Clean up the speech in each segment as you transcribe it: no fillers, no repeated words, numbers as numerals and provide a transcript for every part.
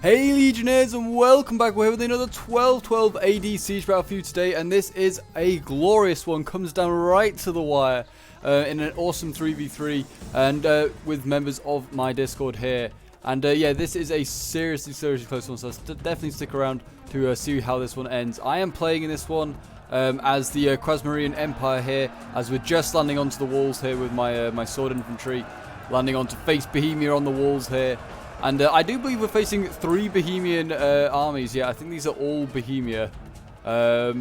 Hey Legionnaires, and welcome back. We're here with another 1212 AD siege battle for you today, and this is a glorious one. Comes down right to the wire in an awesome 3v3 and with members of my Discord here. And yeah, this is a seriously close one, so definitely stick around to see how this one ends. I am playing in this one as the Krasmarian Empire here, as we're just landing onto the walls here with my my sword infantry, landing on to face Bohemia on the walls here. And I do believe we're facing 3 Bohemian armies. Yeah, I think these are all Bohemia.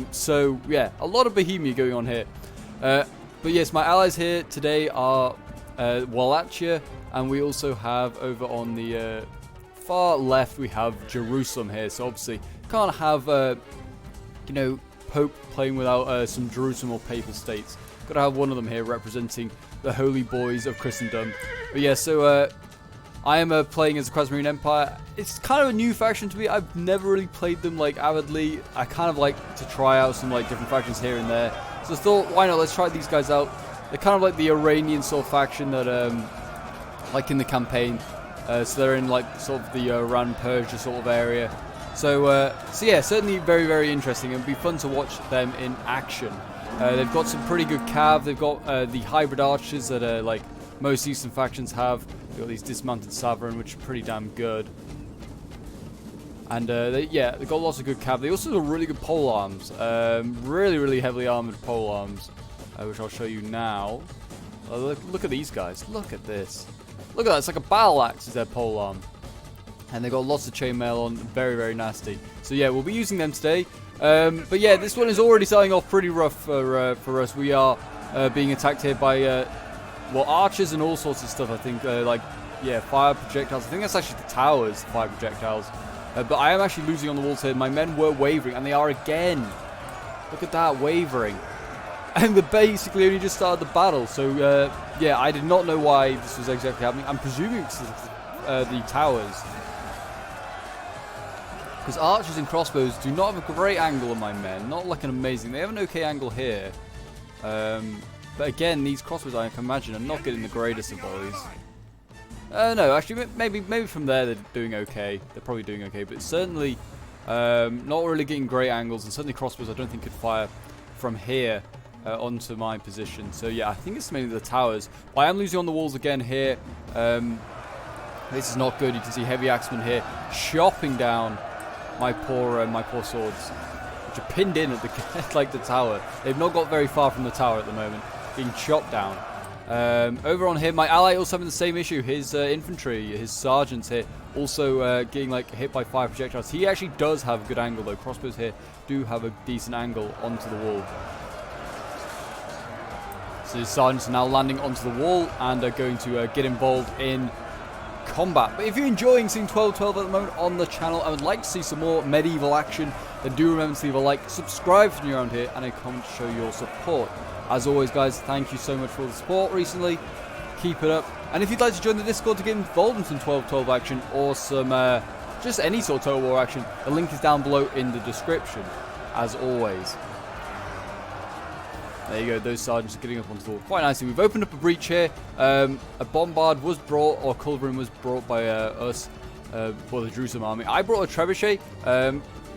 So, yeah, a lot of Bohemia going on here. But yes, my allies here today are Wallachia. And we also have over on the far left, we have Jerusalem here. So, obviously, can't have, you know, Pope playing without some Jerusalem or Papal States. Got to have one of them here representing the holy boys of Christendom. But yeah, so... I am playing as the Krasmarian Empire. It's kind of a new faction to me. I've never really played them like avidly. I kind of like to try out some like different factions here and there. So I thought, why not? Let's try these guys out. They're kind of like the Iranian sort of faction that, like in the campaign. So they're in like sort of the Iran-Persia sort of area. So, so yeah, certainly very interesting. It'll be fun to watch them in action. They've got some pretty good cav. They've got the hybrid archers that are like most Eastern factions have. They've got these dismounted Sovereign, which are pretty damn good. And yeah, they've got lots of good cav. They also have really good pole arms. Really heavily armored pole arms, which I'll show you now. Look at these guys. Look at this. Look at that. It's like a battle axe is their pole arm. And they've got lots of chainmail on. Very nasty. So yeah, we'll be using them today. But yeah, this one is already starting off pretty rough for us. We are being attacked here by... well, archers and all sorts of stuff, I think, like, yeah, fire projectiles. I think that's actually the towers, fire projectiles. But I am actually losing on the walls here. My men were wavering, and they are again. Look at that, wavering. And they basically only just started the battle. So, yeah, I did not know why this was exactly happening. I'm presuming it's the towers. Because archers and crossbows do not have a great angle on my men. Not like an amazing. They have an okay angle here. But again, these crossbows, I can imagine, are not getting the greatest of volleys. No, actually, maybe from there they're doing okay. They're probably doing okay, but certainly not really getting great angles, and certainly crossbows I don't think could fire from here onto my position. So yeah, I think it's mainly the towers. But I am losing on the walls again here. This is not good. You can see heavy axemen here chopping down my poor swords, which are pinned in at the like the tower. They've not got very far from the tower at the moment, being chopped down. Over on here, my ally also having the same issue. His infantry, his sergeants here, also getting like hit by fire projectiles. He actually does have a good angle though. Crossbows here do have a decent angle onto the wall. So his sergeants are now landing onto the wall and are going to get involved in combat. But if you're enjoying seeing 1212 at the moment on the channel, I would like to see some more medieval action, then do remember to leave a like, subscribe if you're around here, and a comment to show your support. As always, guys, thank you so much for the support recently. Keep it up. And if you'd like to join the Discord to get involved in some 1212 action or some just any sort of Total War action, the link is down below in the description, as always. There you go, those sergeants are getting up onto the wall quite nicely. We've opened up a breach here. A bombard was brought, or culverin was brought by us for the Jerusalem army. I brought a trebuchet.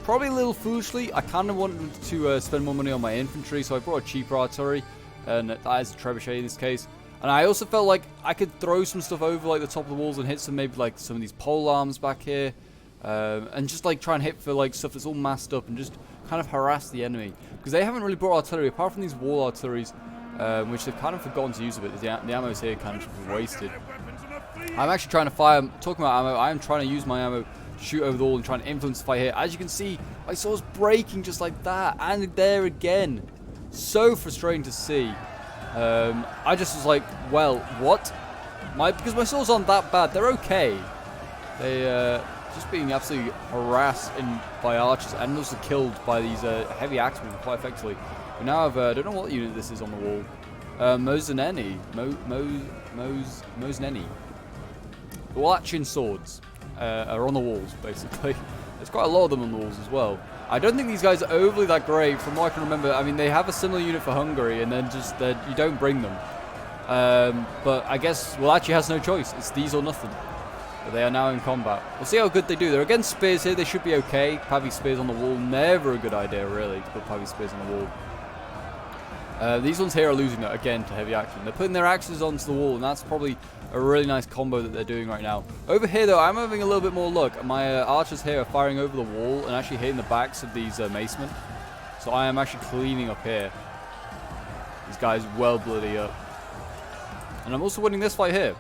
Probably a little foolishly. I kind of wanted to spend more money on my infantry, so I brought a cheaper artillery, and that is a trebuchet in this case. And I also felt like I could throw some stuff over like the top of the walls and hit some, maybe like some of these pole arms back here, and just like try and hit for like stuff that's all massed up and just kind of harass the enemy, because they haven't really brought artillery apart from these wall artilleries, which they've kind of forgotten to use a bit. The ammo's here kind of wasted. I'm actually trying to fire. Talking about ammo, I am trying to use my ammo to shoot over the wall and try and influence the fight here. As you can see, my sword's breaking just like that, and there again. So frustrating to see. I just was like, well, what? Because my swords aren't that bad. They're okay. They just being absolutely harassed by archers and also killed by these heavy axemen quite effectively. We now have I don't know what unit this is on the wall. Mozneni. The Wallachian swords are on the walls, basically. There's quite a lot of them on the walls as well. I don't think these guys are overly that great, from what I can remember. I mean, they have a similar unit for Hungary, and then just you don't bring them. But I guess Wallachia has no choice. It's these or nothing. But they are now in combat. We'll see how good they do. They're against spears here. They should be okay. Pavy spears on the wall. Never a good idea, really, to put Pavy spears on the wall. These ones here are losing it again to heavy axemen. They're putting their axes onto the wall, and that's probably a really nice combo that they're doing right now. Over here, though, I'm having a little bit more luck. My archers here are firing over the wall and actually hitting the backs of these macemen. So I am actually cleaning up here. These guys well bloody up. And I'm also winning this fight here.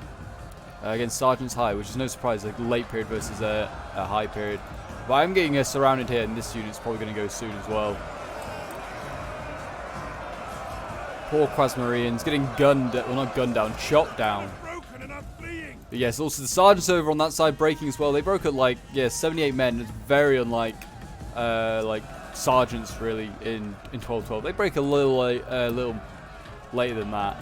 Against Sergeant's High, which is no surprise, like late period versus a high period. But I'm getting surrounded here, and this unit's probably going to go soon as well. Poor Krasmarians getting gunned, well not gunned down, shot down. But yes, also the sergeants over on that side breaking as well. They broke at like, yeah, 78 men. It's very unlike like sergeants really in 1212. They break a little later than that.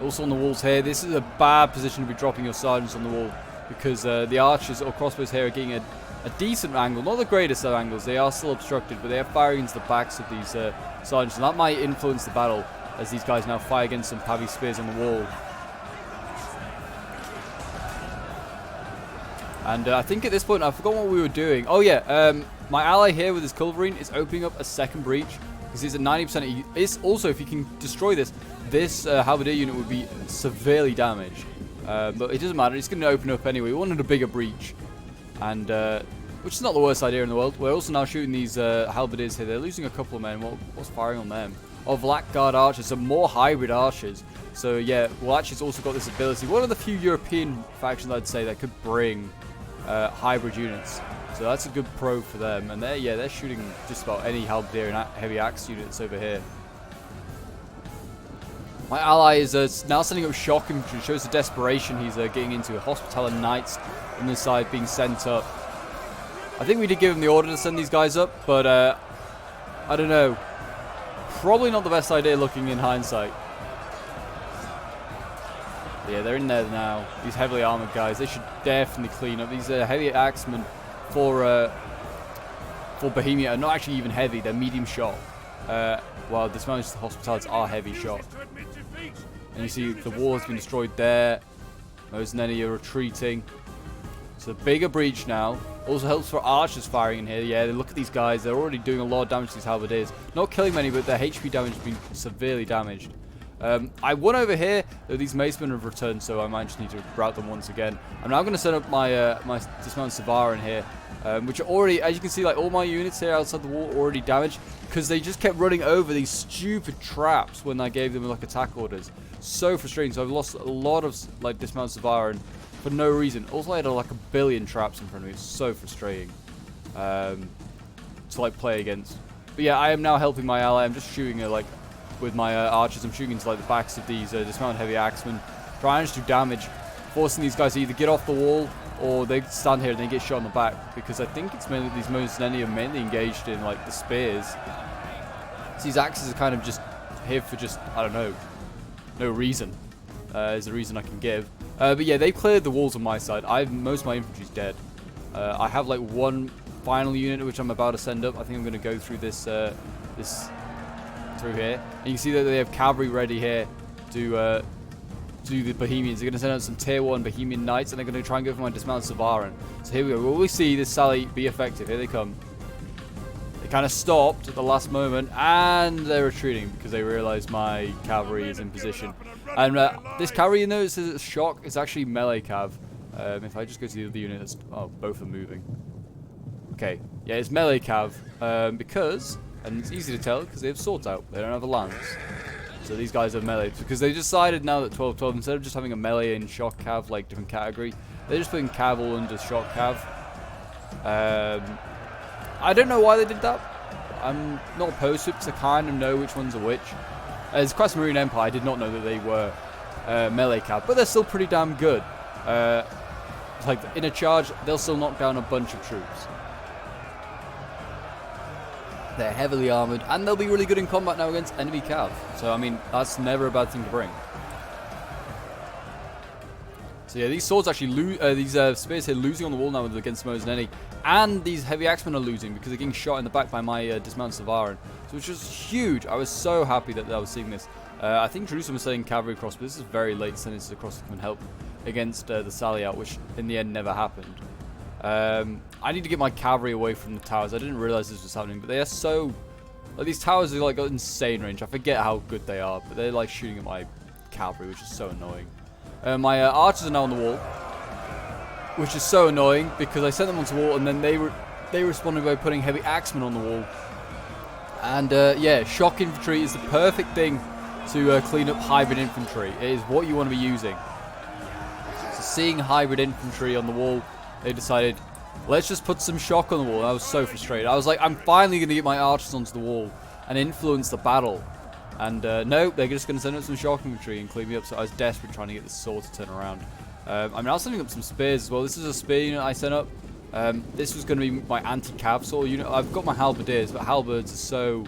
Also on the walls here, this is a bad position to be dropping your sergeants on the wall because the archers or crossbows here are getting a decent angle. Not the greatest of angles, they are still obstructed, but they are firing into the backs of these sergeants, and that might influence the battle as these guys now fire against some Pavy spears on the wall. And I think at this point, I forgot what we were doing. Oh yeah, my ally here with his culverine is opening up a second breach because he's at 90%. It's also, if you can destroy this halberdier unit would be severely damaged. But it doesn't matter, it's going to open up anyway. We wanted a bigger breach, and which is not the worst idea in the world. We're also now shooting these halberdiers here. They're losing a couple of men. What's firing on them? Oh, Blackguard archers, some more hybrid archers. So yeah, Wallach's also got this ability. One of the few European factions I'd say that could bring hybrid units. So that's a good pro for them. And they're shooting just about any halberdier and heavy axe units over here. My ally is now sending up shock infantry. It shows the desperation he's getting into. Hospitaller Knights on this side being sent up. I think we did give him the order to send these guys up, but I don't know. Probably not the best idea looking in hindsight. Yeah, they're in there now. These heavily armored guys, they should definitely clean up. These heavy axemen for Bohemia are not actually even heavy. They're medium shot. While dismounted hospitals are heavy shot. And you see the wall has been destroyed there. Those Nenni are retreating. So bigger breach now. Also helps for archers firing in here. Yeah, look at these guys. They're already doing a lot of damage to these halberdiers. Not killing many, but their HP damage has been severely damaged. I won over here. These macemen have returned, so I might just need to rout them once again. I'm now going to set up my my dismounted Savara in here, which are already, as you can see, like all my units here outside the wall already damaged because they just kept running over these stupid traps when I gave them like attack orders. So frustrating. So I've lost a lot of like dismounted Savara for no reason. Also, I had like a billion traps in front of me. It's so frustrating to like play against. But yeah, I am now helping my ally. I'm just shooting like. With my archers, I'm shooting into like the backs of these dismounted heavy axemen, trying to do damage, forcing these guys to either get off the wall or they stand here and they get shot in the back. Because I think it's mainly these Nenni are mainly engaged in like the spears. So these axes are kind of just here for just, I don't know, no reason. Is the reason I can give. But yeah, they cleared the walls on my side. Most of my infantry's dead. I have like one final unit which I'm about to send up. I think I'm going to go through this through here, and you can see that they have cavalry ready here to do the Bohemians. They're going to send out some tier 1 Bohemian knights, and they're going to try and go for my dismounted Savaran. So here we go. Will we see this sally be effective? Here they come. They kind of stopped at the last moment, and they're retreating because they realize my cavalry is in position. And this cavalry, you know, it says it's shock. It's actually melee cav. If I just go to the other unit, oh, both are moving. Okay, yeah, it's melee cav because. And it's easy to tell because they have swords out. They don't have a lance. So these guys are melee. Because they decided now that 12-12, instead of just having a melee and shock cav, like different category, they're just putting cav all under shock cav. I don't know why they did that. I'm not opposed to it because I kind of know which ones are which. As Krasmarine Empire, I did not know that they were melee cav. But they're still pretty damn good. Like in a charge, they'll still knock down a bunch of troops. They're heavily armored, and they'll be really good in combat now against enemy cav. So, I mean, that's never a bad thing to bring. So, yeah, these swords actually these spears here losing on the wall now against Mos Nenni. And these heavy axemen are losing because they're getting shot in the back by my dismounted Savaran. So, which was huge. I was so happy that I was seeing this. I think Jerusalem was sending cavalry across, but this is very late sending this across to come and help. against the Sally-out, which in the end never happened. I need to get my cavalry away from the towers. I didn't realize this was happening, but they are so... Like, these towers are like got insane range. I forget how good they are, but they're like shooting at my cavalry, which is so annoying. My archers are now on the wall, which is so annoying because I sent them onto the wall and then they responded by putting heavy axemen on the wall. And yeah, shock infantry is the perfect thing to clean up hybrid infantry. It is what you want to be using. So seeing hybrid infantry on the wall, they decided, let's just put some shock on the wall. I was so frustrated. I was like, I'm finally going to get my archers onto the wall and influence the battle. And no, they're just going to send up some shock infantry and clean me up. So I was desperate trying to get the sword to turn around. I mean, I was sending up some spears as well. This is a spear unit I sent up. This was going to be my anti-cav sword unit. I've got my halberdiers, but halberds are so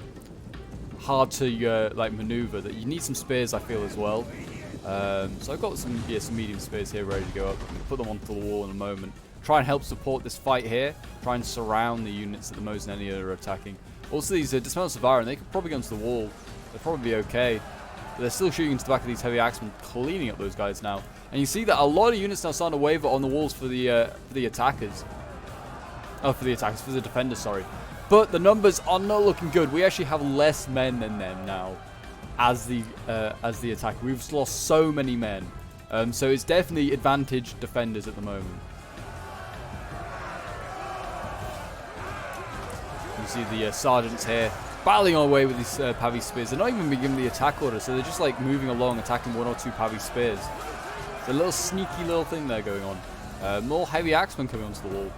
hard to like maneuver that you need some spears, I feel, as well. So I've got some medium spears here ready to go up. I'm going to put them onto the wall in a moment. Try and help support this fight here. Try and surround the units that the Mosinelli are attacking. Also, these dismounted Savaran, they could probably go into the wall. They'll probably be okay. But they're still shooting into the back of these heavy axemen, cleaning up those guys now. And you see that a lot of units now starting to waver on the walls for the attackers. Oh, for the attackers, for the defenders, sorry. But the numbers are not looking good. We actually have less men than them now as the attack. We've lost so many men. So it's definitely advantage defenders at the moment. You see the sergeants here battling away with these Pavy spears. They're not even being given the attack order, so they're just like moving along, attacking one or two Pavy spears. It's a little sneaky little thing there going on. More heavy axemen coming onto the wall.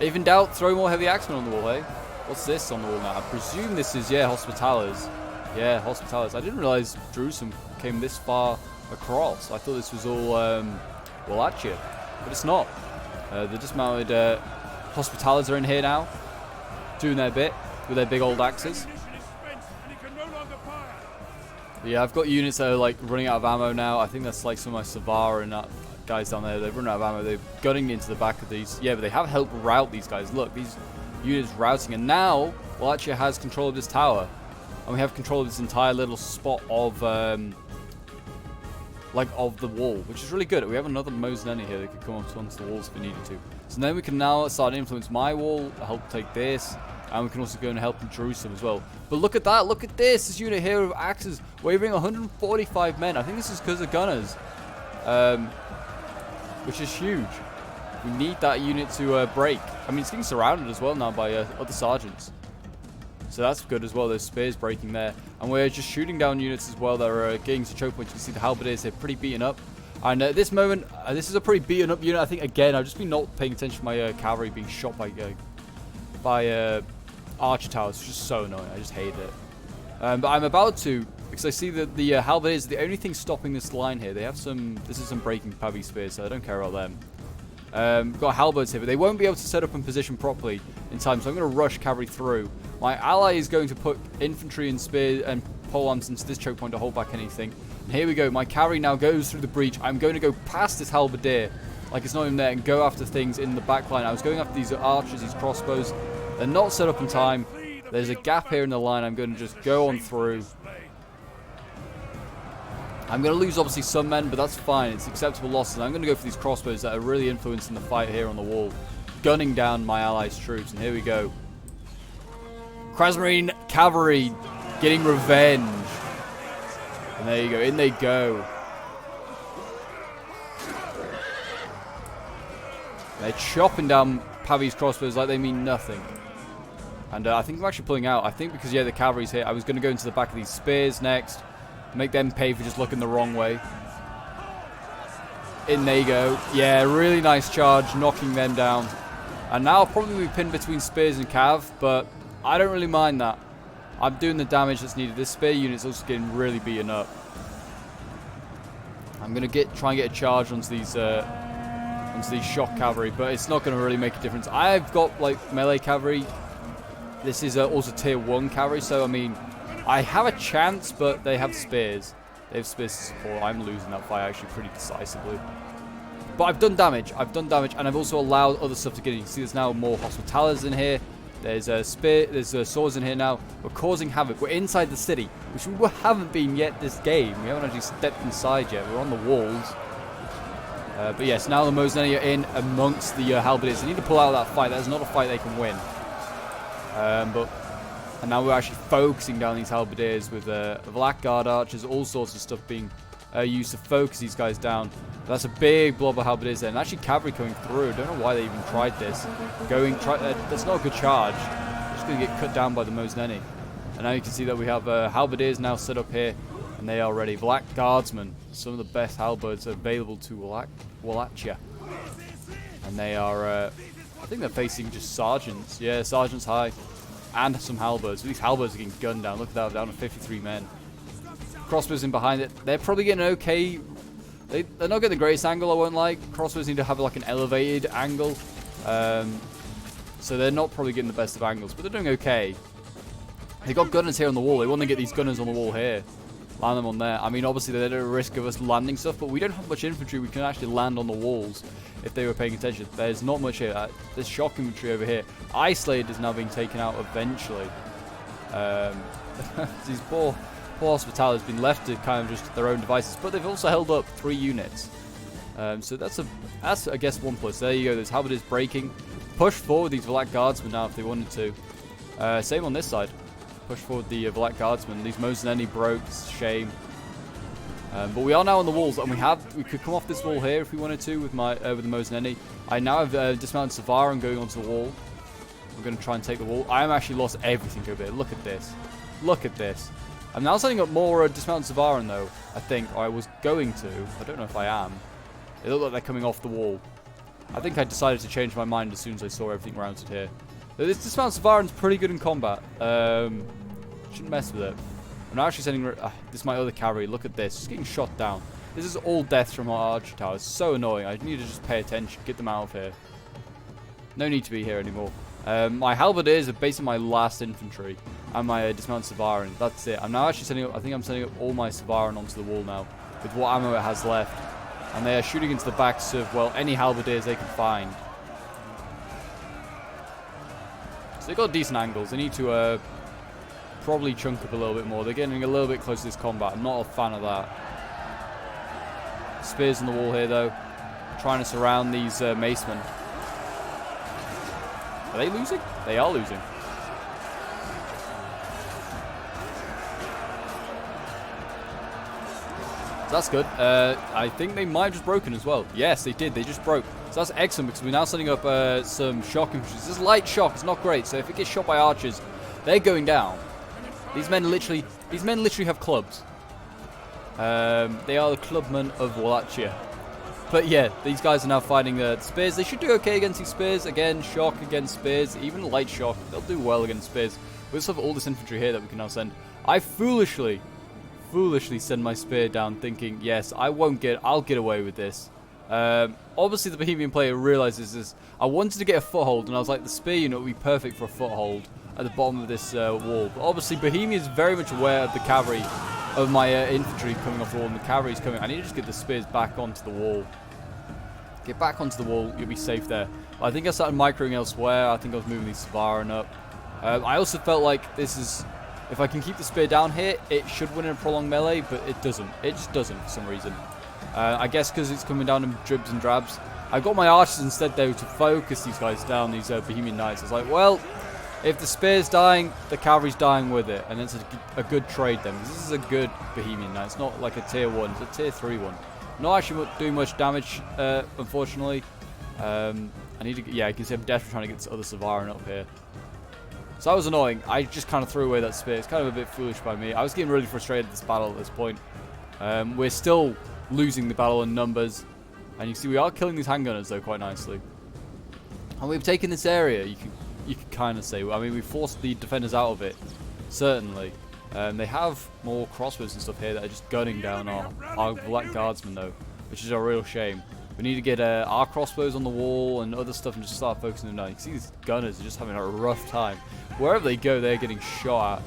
If in doubt, throw more heavy axemen on the wall, hey? What's this on the wall now? I presume this is, yeah, Hospitallers. Yeah, Hospitallers. I didn't realize Jerusalem came this far across. I thought this was all Wallachia, but it's not. The dismounted Hospitallers are in here now, doing their bit with their big old axes. But yeah, I've got units that are like running out of ammo now. I think that's like some of my Savara and guys down there. They've run out of ammo. They're gunning into the back of these. Yeah, but they have helped rout these guys. Look, these units routing. And now, Wallachia has control of this tower. And we have control of this entire little spot of, like, of the wall, which is really good. We have another Mosinelli here that could come up onto the walls if we needed to. So then we can now start to influence my wall, help take this. And we can also go and help in Jerusalem as well. But look at that. Look at this. This unit here of axes wavering 145 men. I think this is because of gunners. Which is huge. We need that unit to break. I mean, it's getting surrounded as well now by other sergeants. So that's good as well. There's spears breaking there. And we're just shooting down units as well that are getting to choke points. You can see the halberdiers, they're pretty beaten up. And at this moment, this is a pretty beaten up unit. I think, again, I've just been not paying attention to my cavalry being shot by archer towers. It's just so annoying. I just hate it. But I'm about to, because I see that the halberdiers are the only thing stopping this line here. They have some, this is some breaking Pavy spears, so I don't care about them. We've got halberds here, but they won't be able to set up in position properly in time, so I'm going to rush cavalry through. My ally is going to put infantry and spear and polearms into this choke point to hold back anything. And here we go. My cavalry now goes through the breach. I'm going to go past this halberdier, like it's not even there, and go after things in the back line. I was going after these archers, these crossbows. They're not set up in time. There's a gap here in the line. I'm going to just go on through. I'm going to lose, obviously, some men, but that's fine. It's acceptable losses. I'm going to go for these crossbows that are really influencing the fight here on the wall, gunning down my allies' troops. And here we go. Krasmarine cavalry getting revenge. And there you go. In they go. They're chopping down Pavy's crossbows like they mean nothing. And I think I'm actually pulling out. I think because, yeah, the cavalry's here. I was going to go into the back of these spears next. Make them pay for just looking the wrong way. In they go. Yeah, really nice charge, knocking them down. And now I'll probably be pinned between spears and cav, but I don't really mind that. I'm doing the damage that's needed. This spear unit's also getting really beaten up. I'm going to try and get a charge onto these shock cavalry, but it's not going to really make a difference. I've got, like, melee cavalry. This is also tier 1 cavalry, so, I mean, I have a chance, but they have spears. They have spears to support. I'm losing that fight actually pretty decisively. But I've done damage. And I've also allowed other stuff to get in. You can see there's now more Hospitallers in here. There's swords in here now. We're causing havoc. We're inside the city, which we haven't been yet this game. We haven't actually stepped inside yet. We're on the walls. But yes, now the Mosinelli are in amongst the halberdiers. They need to pull out of that fight. That is not a fight they can win. And now we're actually focusing down these halberdiers with blackguard archers, all sorts of stuff being used to focus these guys down. That's a big blob of halberdiers there, and actually cavalry coming through. I don't know why they even tried this. That's not a good charge. They're just going to get cut down by the Mosinelli. And now you can see that we have halberdiers now set up here, and they are ready. Black Guardsmen, some of the best halberds available to Wallachia. And they are, I think they're facing just sergeants. Yeah, sergeants high. And some halberds. These halberds are getting gunned down. Look at that, down to 53 men. Crossbows in behind it. They're probably getting an okay... They're not getting the greatest angle, I won't lie. Crossbows need to have like an elevated angle. So they're not probably getting the best of angles, but they're doing okay. They got gunners here on the wall. They want to get these gunners on the wall here. Land them on there. I mean, obviously they're at a risk of us landing stuff, but we don't have much infantry. We can actually land on the walls if they were paying attention. There's not much here. There's shock infantry over here. Isolated is now being taken out eventually. These poor hospitality has been left to kind of just their own devices, but they've also held up 3 units. So that's I guess 1 plus. There you go. There's halberdiers breaking. Push forward these Black Guardsmen now if they wanted to. Same on this side. Push forward the Black Guardsmen. These Mosinelli broke. Shame. But we are now on the walls, and we could come off this wall here if we wanted to with the Mosinelli. I now have dismounted Savaran going onto the wall. We're going to try and take the wall. I am actually lost everything over here. Look at this. Look at this. I'm now setting up more dismounted Savaran though. I think, or I was going to. I don't know if I am. It looked like they're coming off the wall. I think I decided to change my mind as soon as I saw everything routed here. This dismounted Savaran's pretty good in combat. Shouldn't mess with it. I'm now actually sending... this is my other cavalry. Look at this. Just getting shot down. This is all deaths from our archer tower. It's so annoying. I need to just pay attention. Get them out of here. No need to be here anymore. My halberdiers are basically my last infantry. And my dismounted Savaran. That's it. I'm now actually sending up... I think I'm sending up all my Savaran onto the wall now. With what ammo it has left. And they are shooting into the backs of, well, any halberdiers they can find. So they've got decent angles. They need to... probably chunk up a little bit more. They're getting a little bit close to this combat. I'm not a fan of that. Spears on the wall here, though. Trying to surround these macemen. Are they losing? They are losing. So that's good. I think they might have just broken as well. Yes, they did. They just broke. So that's excellent because we're now setting up some shock infantry. This is light shock. It's not great. So if it gets shot by archers, they're going down. These men literally have clubs. They are the clubmen of Wallachia. But yeah, these guys are now fighting the spears. They should do okay against these spears. Again, shock against spears, even light shock. They'll do well against spears. We also have all this infantry here that we can now send. I foolishly send my spear down thinking, yes, I'll get away with this. Obviously the Bohemian player realizes this. I wanted to get a foothold, and I was like, the spear unit would be perfect for a foothold at the bottom of this wall. But obviously Bohemia is very much aware of the cavalry, of my infantry coming off the wall, and the cavalry's coming. I need to just get the spears back onto the wall. Get back onto the wall, you'll be safe there. I think I started microing elsewhere. I think I was moving these Savaran up. I also felt like this is... If I can keep the spear down here, it should win in a prolonged melee, but it doesn't. It just doesn't for some reason. I guess because it's coming down in dribs and drabs. I got my archers instead, though, to focus these guys down, these Bohemian knights. I was like, well, if the spear's dying, the cavalry's dying with it. And it's a good trade then. This is a good Bohemian knight. It's not like a tier 1. It's a tier 3 one. Not actually doing much damage, unfortunately. I need to... Yeah, you can see I'm desperately trying to get this other Savaran up here. So that was annoying. I just kind of threw away that spear. It's kind of a bit foolish by me. I was getting really frustrated at this battle at this point. We're still losing the battle in numbers. And you see we are killing these handgunners, though, quite nicely. And we've taken this area, you could kind of say. I mean, we forced the defenders out of it. Certainly. They have more crossbows and stuff here that are just gunning down our Black Guardsmen, though. Which is a real shame. We need to get our crossbows on the wall and other stuff and just start focusing them down. You can see these gunners are just having a rough time. Wherever they go, they're getting shot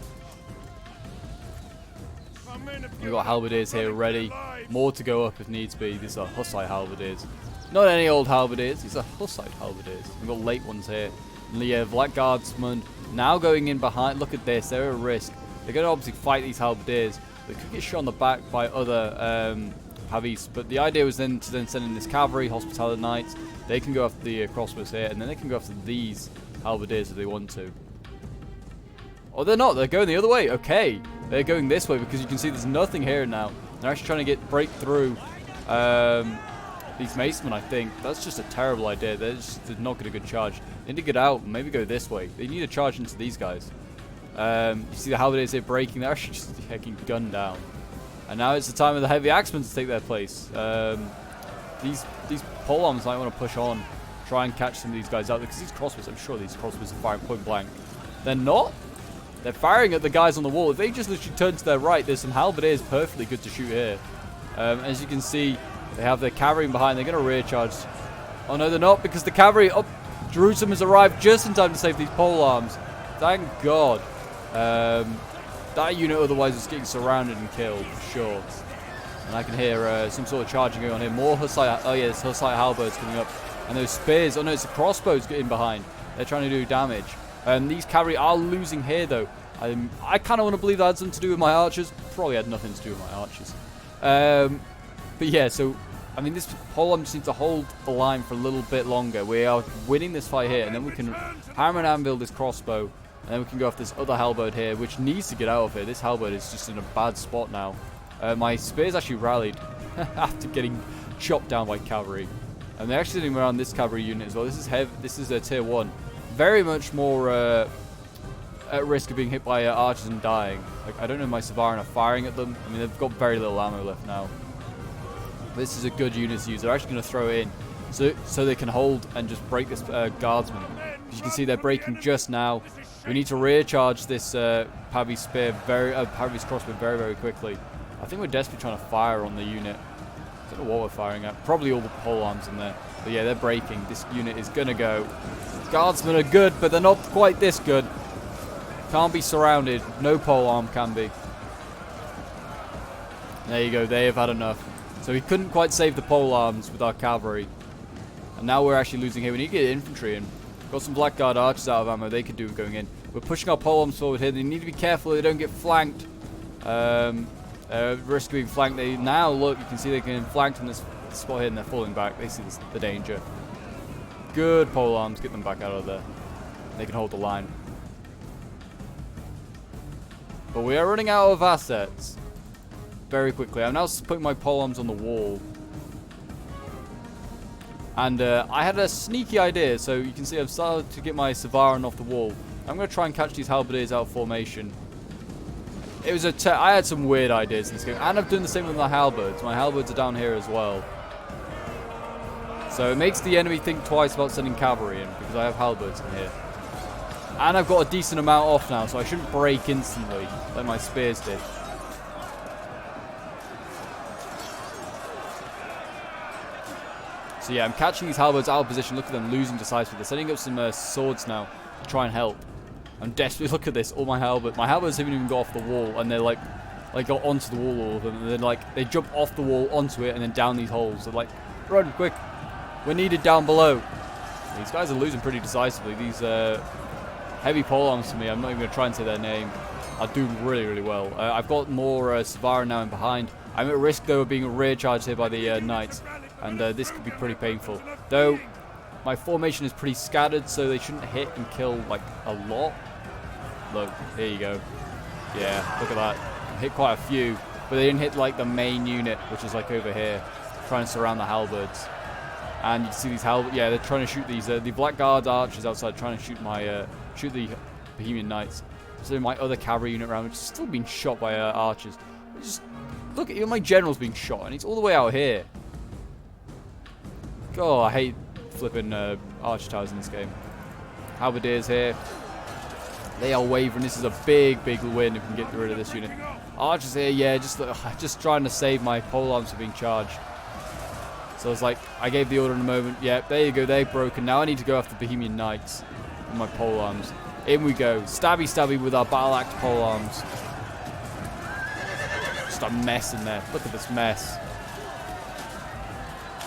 at. We've got halberdiers here ready. More to go up if needs be. These are Hussite halberdiers. Not any old halberdiers. These are Hussite halberdiers. We've got late ones here. And the Black Guardsmen now going in behind. Look at this. They're at risk. They're going to obviously fight these halberdiers. They could get shot on the back by other Pavis. But the idea was then to send in this cavalry, hospitality knights. They can go after the crossbows here, and then they can go after these halberdiers if they want to. Oh, they're not. They're going the other way. Okay, they're going this way because you can see there's nothing here now. They're actually trying to break through these macemen, I think. That's just a terrible idea. They're not get a good charge. They need to get out and maybe go this way. They need to charge into these guys. You see the halberdiers here breaking. They're actually just getting gunned down. And now it's the time of the heavy axemen to take their place. These polearms might want to push on, try and catch some of these guys out, because these crossbows, I'm sure these crossbows are firing point blank. They're not. They're firing at the guys on the wall. If they just literally turn to their right, there's some halberdiers perfectly good to shoot here. As you can see, they have their cavalry behind. They're going to rear charge. Oh no, they're not, because the cavalry up Jerusalem has arrived just in time to save these polearms. Thank God. That unit otherwise was getting surrounded and killed, for sure. And I can hear some sort of charging going on here. More Hussite, oh yeah, there's Hussite halberds coming up. And those spears, oh no, it's the crossbows getting behind. They're trying to do damage. These cavalry are losing here though. I kind of want to believe that had something to do with my archers. Probably had nothing to do with my archers. But yeah, so, I mean, this polearm just needs to hold the line for a little bit longer. We are winning this fight here, and then we can hammer and anvil this crossbow. And then we can go off this other halberd here, which needs to get out of here. This halberd is just in a bad spot now. My spears actually rallied after getting chopped down by cavalry. And they're actually sitting around this cavalry unit as well. This is heavy. This is a tier 1. Very much more at risk of being hit by archers and dying. Like, I don't know if my Savarin are firing at them. I mean, they've got very little ammo left now. But this is a good unit to use. They're actually going to throw it in so they can hold and just break this guardsman. As you can see, they're breaking just now. We need to rear charge this Pavis spear, Pavis crossbow very, very quickly. I think we're desperately trying to fire on the unit. I don't know what we're firing at. Probably all the polearms in there. But yeah, they're breaking. This unit is going to go. Guardsmen are good, but they're not quite this good. Can't be surrounded. No polearm can be. There you go. They have had enough. So we couldn't quite save the polearms with our cavalry. And now we're actually losing here. We need to get infantry in. Got some Blackguard archers out of ammo. They could do going in. We're pushing our polearms forward here. They need to be careful they don't get flanked. Risk of being flanked. They now look. You can see they can flanked in this spot here, and they're falling back. They see the danger. Good polearms. Get them back out of there. They can hold the line. But we are running out of assets very quickly. I'm now putting my polearms on the wall. And I had a sneaky idea, so you can see I've started to get my Savarin off the wall. I'm going to try and catch these halberdiers out of formation. It was I had some weird ideas in this game, and I've done the same with my halberds. My halberds are down here as well. So it makes the enemy think twice about sending cavalry in, because I have halberds in here. And I've got a decent amount off now, so I shouldn't break instantly, like my spears did. So yeah, I'm catching these halberds out of position. Look at them losing decisively. They're setting up some swords now to try and help. I'm desperately, look at this, all my halberds. My halberds haven't even got off the wall, and they're like got onto the wall, all of them. And then they jump off the wall onto it and then down these holes. They're like, run, quick. We're needed down below. These guys are losing pretty decisively. These heavy polearms to me, I'm not even going to try and say their name, are doing really, really well. I've got more Savarin now in behind. I'm at risk, though, of being rear charged here by the knights. And this could be pretty painful. Though, my formation is pretty scattered, so they shouldn't hit and kill, like, a lot. Look, here you go. Yeah, look at that. Hit quite a few, but they didn't hit, like, the main unit, which is, like, over here, trying to surround the halberds. And you can see these halberds, yeah, they're trying to shoot these, the Blackguard archers outside, trying to shoot my, shoot the Bohemian knights. So my other cavalry unit around, which is still being shot by archers. Just, look at my general's being shot, and he's all the way out here. God, I hate flipping archer towers in this game. Halberdiers here. They are wavering. This is a big, big win if we can get rid of this unit. Archers here, yeah, just trying to save my polearms from being charged. So I was like, I gave the order in a moment. Yeah, there you go. They're broken. Now I need to go after Bohemian knights with my polearms. In we go. Stabby, stabby with our battle axe polearms. Just a mess in there. Look at this mess.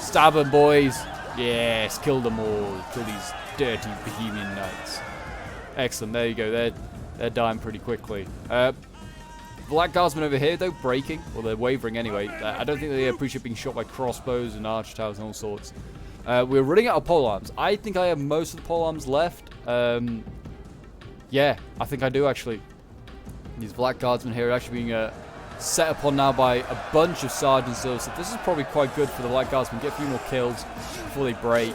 Stab them, boys. Yes, kill them all. Kill these dirty Bohemian knights. Excellent. There you go. They're dying pretty quickly. Black Guardsmen over here, though, breaking. Well, they're wavering anyway. I don't think they appreciate being shot by crossbows and archer towers and all sorts. We're running out of pole arms. I think I have most of the pole arms left. Yeah, I think I do, actually. These Black Guardsmen here are actually being set upon now by a bunch of sergeants. So this is probably quite good for the Black Guardsmen. Get a few more kills before they break.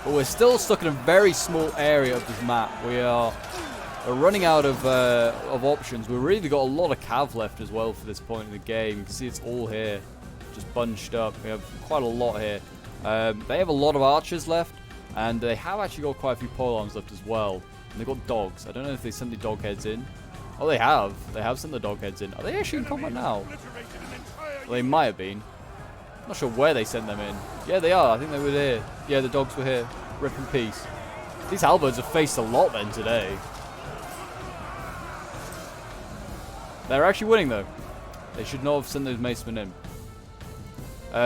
But we're still stuck in a very small area of this map. We're running out of options. We've really got a lot of cav left as well for this point in the game. You can see it's all here, just bunched up. We have quite a lot here. They have a lot of archers left, and they have actually got quite a few pole arms left as well. And they've got dogs. I don't know if they sent the dog heads in. Oh, they have. They have sent the dog heads in. Are they actually in combat now? Well, they might have been. Not sure where they sent them in. Yeah, they are. I think they were here. Yeah, the dogs were here. Rip in peace. These halberds have faced a lot then today. They're actually winning though. They should not have sent those macemen in.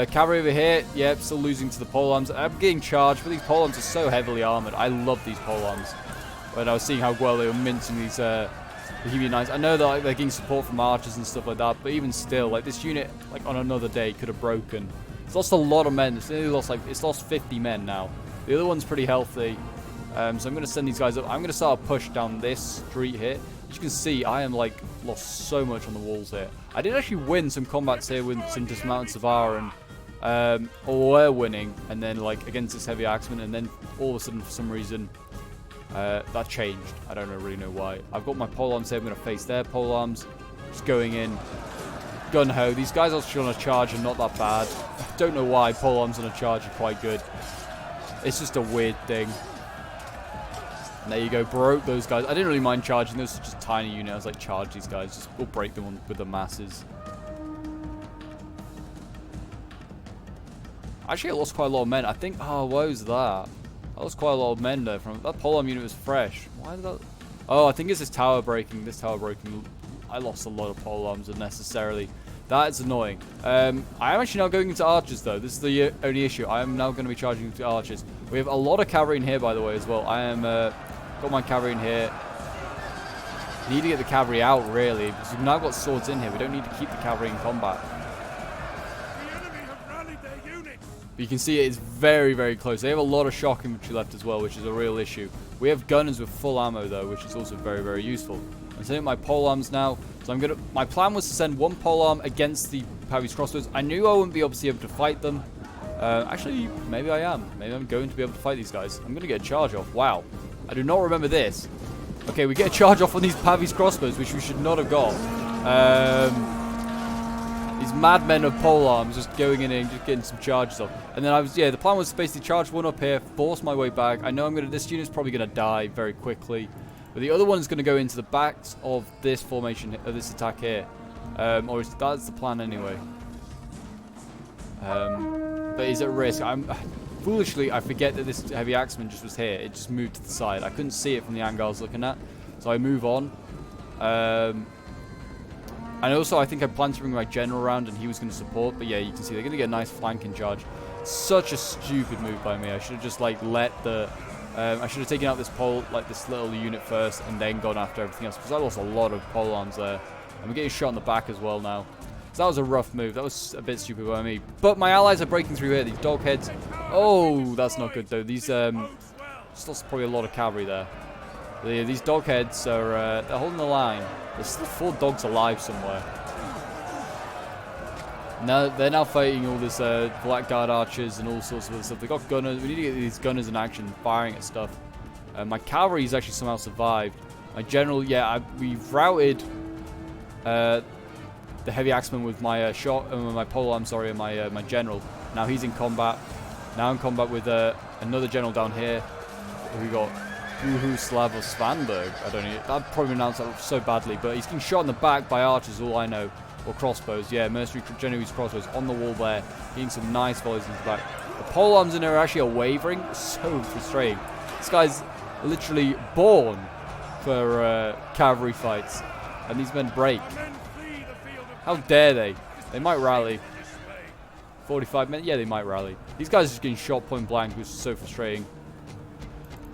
Cavalry over here. Yep, still losing to the pole arms. I'm getting charged, but these pole arms are so heavily armored. I love these pole arms. When I was seeing how well they were mincing these Bohemian knights. I know that like, they're getting support from archers and stuff like that, but even still, like this unit, like on another day, could have broken. It's lost a lot of men. It's lost 50 men now. The other one's pretty healthy. So I'm going to send these guys up. I'm going to start a push down this street here. As you can see, I am like lost so much on the walls here. I did actually win some combats here with some dismounted Savara, and or were winning, and then like against this heavy axeman, and then all of a sudden for some reason that changed. I don't really know why. I've got my pole arms here. I'm going to face their pole arms. Just going in. Gun ho. These guys actually on a charge are not that bad. Don't know why pole arms on a charge are quite good. It's just a weird thing. And there you go, broke those guys. I didn't really mind charging. Those are just tiny units. I was like, charge these guys. Just we'll break them with the masses. Actually, I lost quite a lot of men. I think. Oh, what was that? I lost quite a lot of men there. From that polearm unit was fresh. Why did that? Oh, I think it's this tower breaking. This tower breaking. I lost a lot of polearms unnecessarily. That is annoying. I am actually now going into archers, though. This is the only issue. I am now going to be charging into archers. We have a lot of cavalry in here, by the way, as well. I am got my cavalry in here. Need to get the cavalry out, really, because we've now got swords in here. We don't need to keep the cavalry in combat. But you can see it is very, very close. They have a lot of shock infantry left as well, which is a real issue. We have gunners with full ammo, though, which is also very, very useful. I'm sending my polearms now. So my plan was to send one polearm against the Pavi's crossbows. I knew I wouldn't be able to fight them. Actually, maybe I am. Maybe I'm going to be able to fight these guys. I'm going to get a charge off. Wow. I do not remember this. Okay, we get a charge off on these Pavi's crossbows, which we should not have got. These madmen of polearms just going in and just getting some charges off. And then the plan was to basically charge one up here, force my way back. I know this unit's probably going to die very quickly. But the other one is going to go into the backs of this formation, of this attack here. Or that's the plan anyway. But he's at risk. Foolishly, I forget that this heavy axeman just was here. It just moved to the side. I couldn't see it from the angle I was looking at. So I move on. And also, I think I planned to bring my general around and he was going to support. But yeah, you can see they're going to get a nice flanking charge. Such a stupid move by me. I should have just like let the... I should have taken out this this little unit first and then gone after everything else, because I lost a lot of polearms there. And we're getting shot in the back as well now. So that was a rough move. That was a bit stupid by me. But my allies are breaking through here. These dog heads. Oh, that's not good though. These just lost probably a lot of cavalry there. These dog heads are they're holding the line. There's still 4 dogs alive somewhere. Now they're now fighting all this blackguard archers and all sorts of other stuff. They got gunners. We need to get these gunners in action, firing at stuff. My cavalry's actually somehow survived. My general, yeah, we've routed the heavy axeman with my my polearm, sorry, and my general. Now he's in combat. Now in combat with another general down here. We got Buhuslav or Svanberg. I don't know. I'd probably pronounce that so badly, but he's getting shot in the back by archers. All I know. Or crossbows, yeah, mercenary Genoese crossbows on the wall there, getting some nice volleys into the back. The polearms in there are actually wavering. So frustrating. This guy's literally born for cavalry fights, and these men break. How dare they? They might rally. 45 men, yeah, they might rally. These guys are just getting shot point blank, which is so frustrating.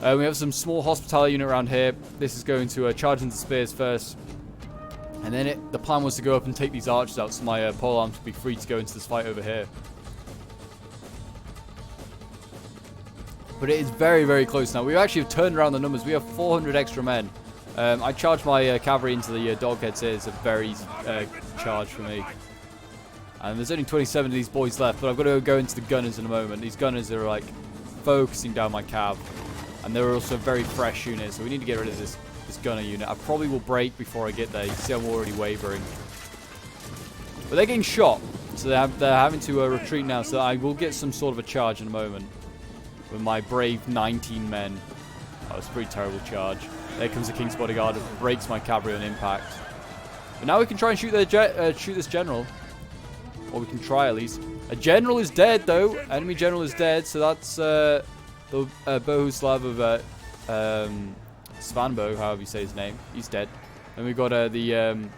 We have some small hospitality unit around here. This is going to charge into spears first. And then the plan was to go up and take these archers out so my pole arms would be free to go into this fight over here. But it is very, very close now. We actually have turned around the numbers. We have 400 extra men. I charged my cavalry into the dogheads here. It's a very easy charge for me. And there's only 27 of these boys left, but I've got to go into the gunners in a moment. These gunners are like focusing down my cav. And they're also a very fresh unit, so we need to get rid of this gunner unit. I probably will break before I get there. You can see I'm already wavering. But they're getting shot, so they're having to retreat now, so I will get some sort of a charge in a moment. With my brave 19 men. That was a pretty terrible charge. There comes the King's Bodyguard. It breaks my cavalry on impact. But now we can try and shoot this general. Or we can try at least. A general is dead though. Enemy general is dead. So that's the Bohuslav of Svanbo, however you say his name. He's dead. Then we got the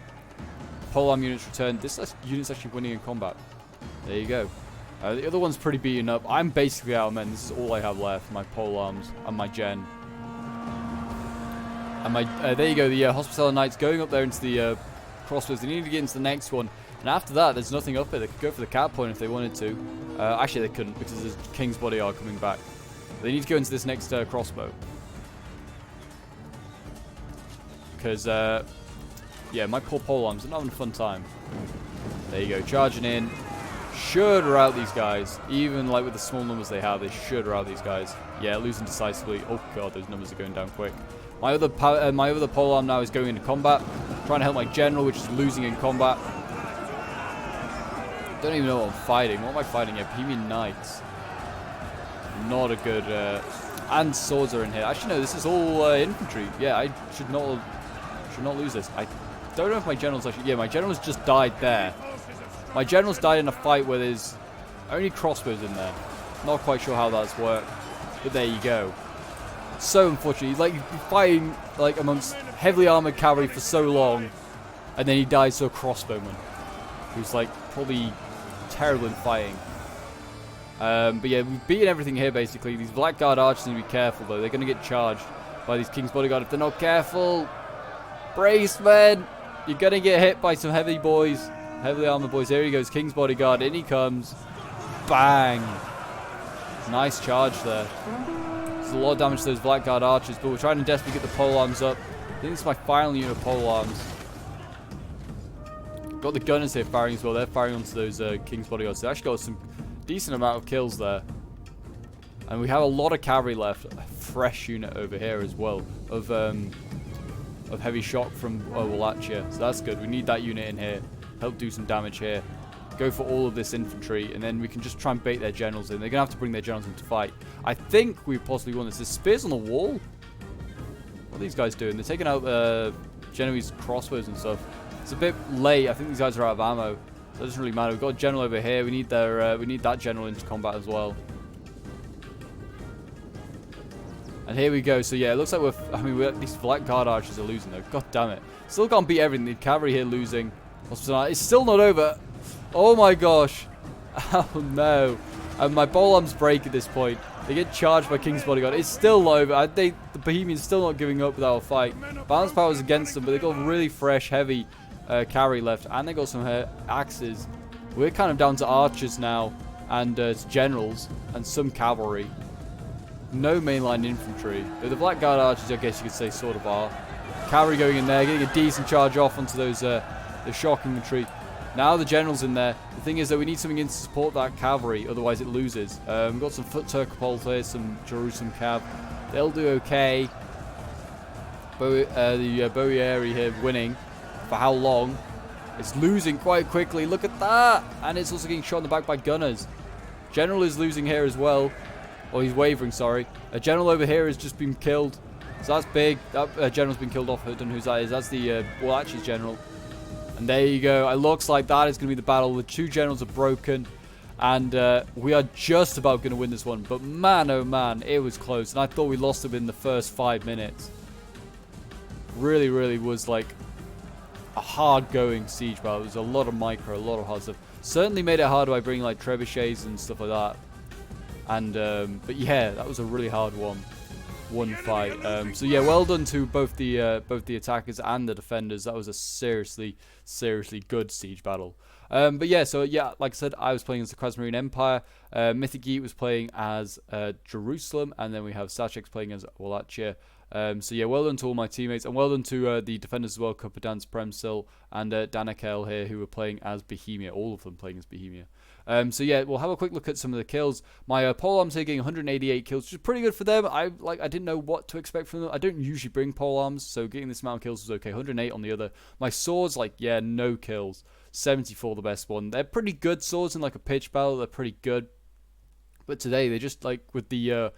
polearm units returned. This unit's actually winning in combat. There you go. The other one's pretty beaten up. I'm basically out of men. This is all I have left. My polearms and my gen. And my there you go. The Hospitaller Knights going up there into the crossbows. They need to get into the next one. And after that, there's nothing up there. They could go for the cap point if they wanted to. Actually, they couldn't because there's King's Bodyguard coming back. They need to go into this next crossbow. Because, yeah, my poor polearms are not having a fun time. There you go. Charging in. Should rout these guys. Even like with the small numbers they have, they should rout these guys. Yeah, losing decisively. Oh god, those numbers are going down quick. My other polearm now is going into combat. Trying to help my general, which is losing in combat. Don't even know what I'm fighting. What am I fighting here? Bohemian Knights. Not a good... and swords are in here. Actually, no, this is all infantry. Yeah, I should not lose this. I don't know if my general's actually... Yeah, my general's just died there. My general's died in a fight where there's only crossbows in there. Not quite sure how that's worked. But there you go. So unfortunate. Like, you're fighting like amongst heavily armored cavalry for so long. And then he dies to a crossbowman. Who's like probably terrible in fighting. But yeah, we've beaten everything here basically. These Blackguard archers need to be careful though. They're going to get charged by these King's Bodyguard if they're not careful. Brace, men! You're going to get hit by some heavy boys. Heavily armored boys. There he goes. King's Bodyguard. In he comes. Bang! Nice charge there. There's a lot of damage to those Blackguard archers, but we're trying to desperately get the polearms up. I think this is my final unit of polearms. Got the gunners here firing as well. They're firing onto those King's Bodyguards. They actually got some decent amount of kills there. And we have a lot of cavalry left. A fresh unit over here as well of heavy shock from Wallachia. So that's good. We need that unit in here. Help do some damage here. Go for all of this infantry, and then we can just try and bait their generals in. They're going to have to bring their generals into fight. I think we possibly won this. There's spears on the wall. What are these guys doing? They're taking out Genoese crossbows and stuff. It's a bit late. I think these guys are out of ammo. So it doesn't really matter. We've got a general over here. We need that general into combat as well. And here we go. So yeah, it looks like these Blackguard archers are losing though. God damn it. Still can't beat everything. The cavalry here losing. It's still not over. Oh my gosh. Oh no. And my polearms break at this point. They get charged by King's Bodyguard. It's still not over. The Bohemians still not giving up without a fight. Balance power is against them, but they got really fresh, heavy cavalry left. And they got some axes. We're kind of down to archers now. And generals. And some cavalry. No mainline infantry. The Blackguard archers, I guess you could say, sort of are. Cavalry going in there, getting a decent charge off onto those the shock infantry. Now the general's in there. The thing is that we need something in to support that cavalry, otherwise it loses. We've got some foot Turcopole here, some Jerusalem cav. They'll do okay. The Boieri here winning. For how long? It's losing quite quickly. Look at that! And it's also getting shot in the back by gunners. General is losing here as well. Or he's wavering, sorry. A general over here has just been killed. So that's big. That general's been killed off. I don't know whose that is. That's the Wallachia general. And there you go. It looks like that is going to be the battle. The two generals are broken. And we are just about going to win this one. But man, oh man, it was close. And I thought we lost it in the first 5 minutes. Really, really was like a hard-going siege battle. There was a lot of micro, a lot of hard stuff. Certainly made it hard by bringing like trebuchets and stuff like that. And but yeah, that was a really hard one. one fight. So yeah, well done to both the attackers and the defenders. That was a seriously good siege battle. But yeah, so yeah, like I said, I was playing as the Krasmarine Empire. Mythic Geek was playing as Jerusalem, and then we have Sacheks playing as Wallachia. So yeah, well done to all my teammates, and well done to the defenders as well, Kupadance, Premsil, and Danakel here, who were playing as Bohemia. All of them playing as Bohemia. So yeah, we'll have a quick look at some of the kills. My polearms here getting 188 kills, which is pretty good for them. I didn't know what to expect from them. I don't usually bring polearms, so getting this amount of kills was okay. 108 on the other. My swords, like, yeah, no kills. 74 the best one. They're pretty good swords in like a pitch battle. They're pretty good. But today they just, like, with the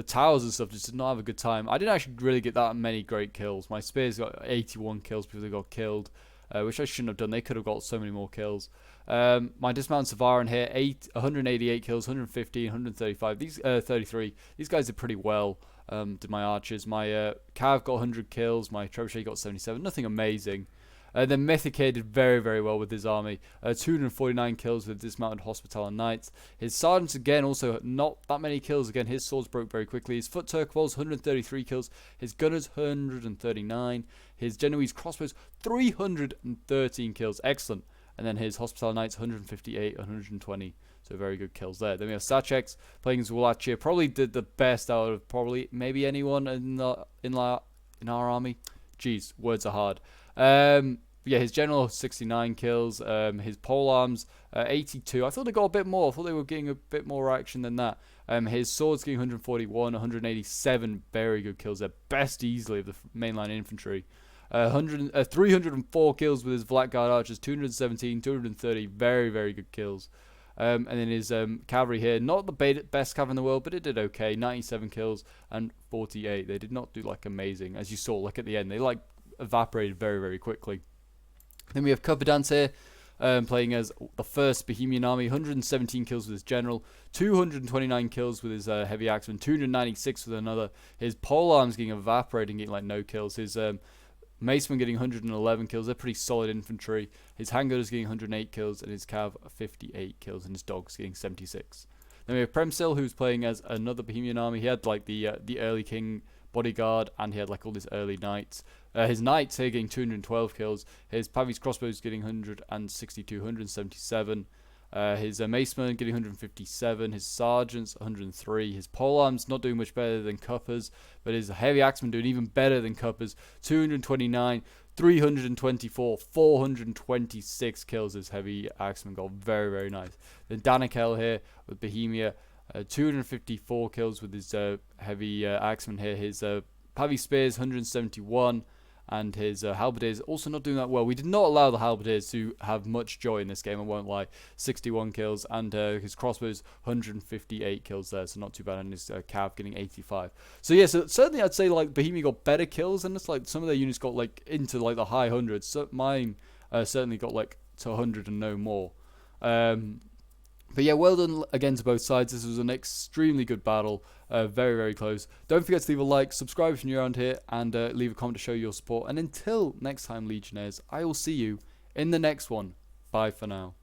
towers and stuff, just did not have a good time. I didn't actually really get that many great kills. My spears got 81 kills because they got killed, which I shouldn't have done. They could have got so many more kills. My dismount Savaran here, 188 kills, 115, 135. 33. These guys did pretty well. Did my archers. My Cav got 100 kills. My Trebuchet got 77. Nothing amazing. Then Mythic here did very well with his army. 249 kills with dismounted Hospital and Knights. His Sergeants, again, also not that many kills. Again, his swords broke very quickly. His Foot Turkvols, 133 kills. His Gunners, 139. His Genoese Crossbows, 313 kills. Excellent. And then his Hospital Knights, 158, 120. So very good kills there. Then we have Sacheks playing as Wallachia. Probably did the best out of maybe anyone in our army. Jeez, words are hard. Yeah, his general 69 kills. His polearms 82. I thought they got a bit more. I thought they were getting a bit more action than that. His swords getting 141, 187 very good kills. They're best easily of the mainline infantry. 304 kills with his Blackguard archers. 217, 230 very good kills. And then his cavalry here, not the best cavalry in the world, but it did okay. 97 kills and 48. They did not do like amazing, as you saw. Like at the end, they like evaporated very quickly. Then we have Kupadance here, playing as the first Bohemian army. 117 kills with his general, 229 kills with his heavy axeman, 296 with another. His polearms getting evaporated, getting like no kills. His Maceman getting 111 kills. They're pretty solid infantry. His handgunners getting 108 kills, and his cav 58 kills, and his dogs getting 76. Then we have Premsil, who's playing as another Bohemian army. He had like the early king bodyguard, and he had like all these early knights. His knights here getting 212 kills. His Pavis crossbows getting 162, 177. His Maceman getting 157. His sergeants 103. His polearms not doing much better than Cuppers, but his heavy axeman doing even better than Cuppers. 229, 324, 426 kills. His heavy axeman got very nice. Then Danakel here with Bohemia. 254 kills with his heavy axeman here. His Pavi spears 171, and his halberdiers also not doing that well. We did not allow the halberdiers to have much joy in this game, I won't lie. 61 kills, and his crossbows 158 kills there, so not too bad. And his cav getting 85. So yeah, so certainly I'd say like Bohemia got better kills, and it's like some of their units got like into like the high hundreds. So mine certainly got like to 100 and no more. But yeah, well done again to both sides. This was an extremely good battle. Very close. Don't forget to leave a like, subscribe if you're around here, and leave a comment to show your support. And until next time, Legionnaires, I will see you in the next one. Bye for now.